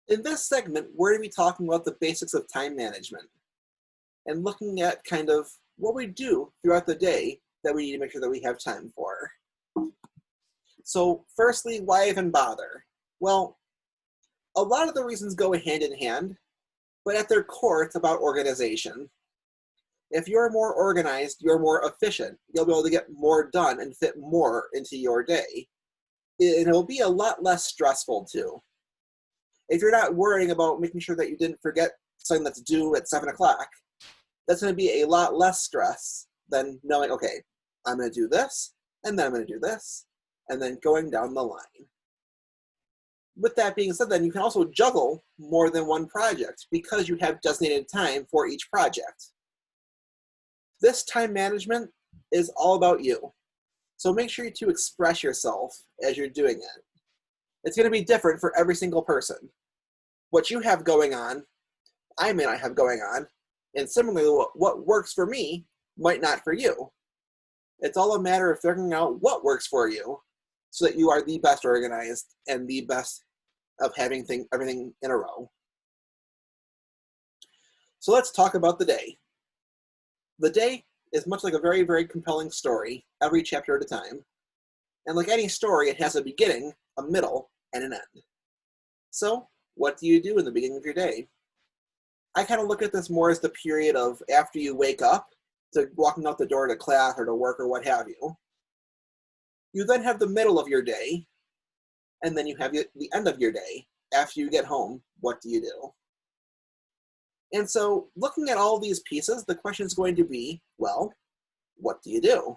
In this segment, we're going to be talking about the basics of time management and looking at kind of what we do throughout the day that we need to make sure that we have time for. So firstly, why even bother? Well, a lot of the reasons go hand in hand, but at their core, it's about organization. If you're more organized, you're more efficient. You'll be able to get more done and fit more into your day. And it'll be a lot less stressful too. If you're not worrying about making sure that you didn't forget something that's due at 7 o'clock, that's going to be a lot less stress than knowing, okay, I'm going to do this, and then I'm going to do this, and then going down the line. With that being said, then you can also juggle more than one project because you have designated time for each project. This time management is all about you. So make sure to express yourself as you're doing it. It's going to be different for every single person. What you have going on, I may not have going on, and similarly, what works for me might not for you. It's all a matter of figuring out what works for you so that you are the best organized and the best of having everything in a row. So let's talk about the day. The day is much like a very, very compelling story, every chapter at a time. And like any story, it has a beginning, a middle, and an end. So what do you do in the beginning of your day? I kind of look at this more as the period of after you wake up to walking out the door to class or to work or what have you. You then have the middle of your day, and then you have the end of your day. After you get home, what do you do? And so looking at all these pieces, the question is going to be, well, what do you do?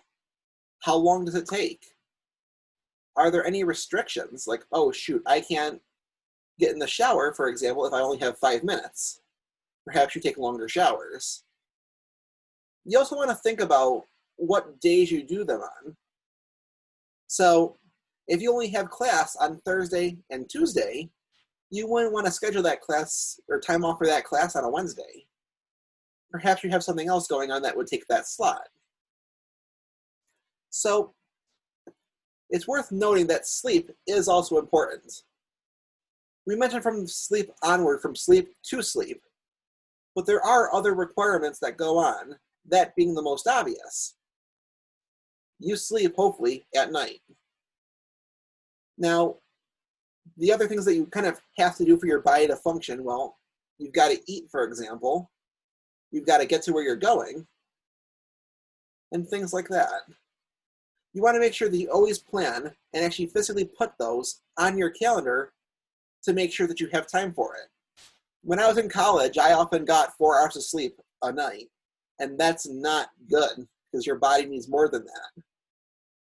How long does it take? Are there any restrictions? Like, oh, shoot, I can't get in the shower, for example, if I only have 5 minutes. Perhaps you take longer showers. You also want to think about what days you do them on. So if you only have class on Thursday and Tuesday, you wouldn't want to schedule that class or time off for that class on a Wednesday. Perhaps you have something else going on that would take that slot. So it's worth noting that sleep is also important. We mentioned from sleep onward, from sleep to sleep, but there are other requirements that go on, that being the most obvious. You sleep, hopefully, at night. Now, the other things that you kind of have to do for your body to function, well, you've got to eat, for example. You've got to get to where you're going, and things like that. You want to make sure that you always plan and actually physically put those on your calendar to make sure that you have time for it. When I was in college, I often got 4 hours of sleep a night, and that's not good because your body needs more than that.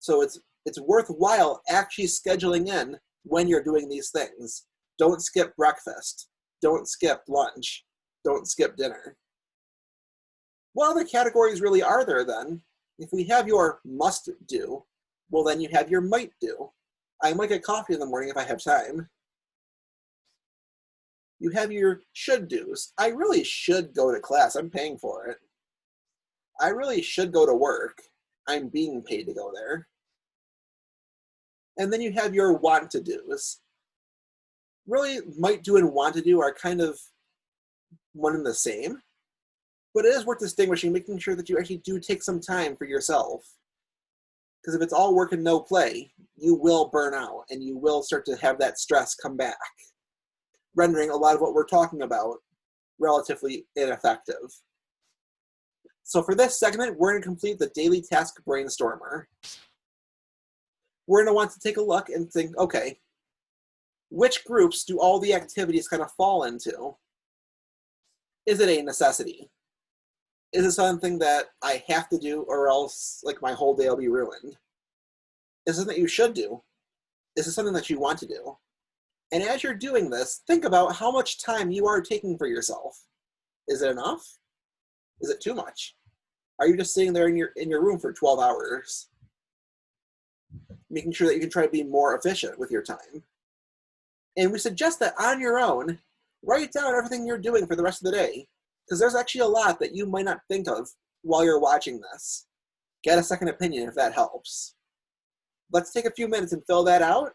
So it's worthwhile actually scheduling in when you're doing these things. Don't skip breakfast. Don't skip lunch. Don't skip dinner. What other categories really are there then? If we have your must do, well then you have your might do. I might get coffee in the morning if I have time. You have your should do's. I really should go to class. I'm paying for it. I really should go to work. I'm being paid to go there. And then you have your want to do's. Really, might do and want to do are kind of one and the same, but it is worth distinguishing, making sure that you actually do take some time for yourself. Because if it's all work and no play, you will burn out and you will start to have that stress come back, rendering a lot of what we're talking about relatively ineffective. So for this segment, we're going to complete the daily task brainstormer. We're going to want to take a look and think, okay, which groups do all the activities kind of fall into? Is it a necessity? Is it something that I have to do or else like my whole day will be ruined? Is it something that you should do? Is it something that you want to do? And as you're doing this, think about how much time you are taking for yourself. Is it enough? Is it too much? Are you just sitting there in your room for 12 hours? Making sure that you can try to be more efficient with your time. And we suggest that on your own, write down everything you're doing for the rest of the day, because there's actually a lot that you might not think of while you're watching this. Get a second opinion if that helps. Let's take a few minutes and fill that out,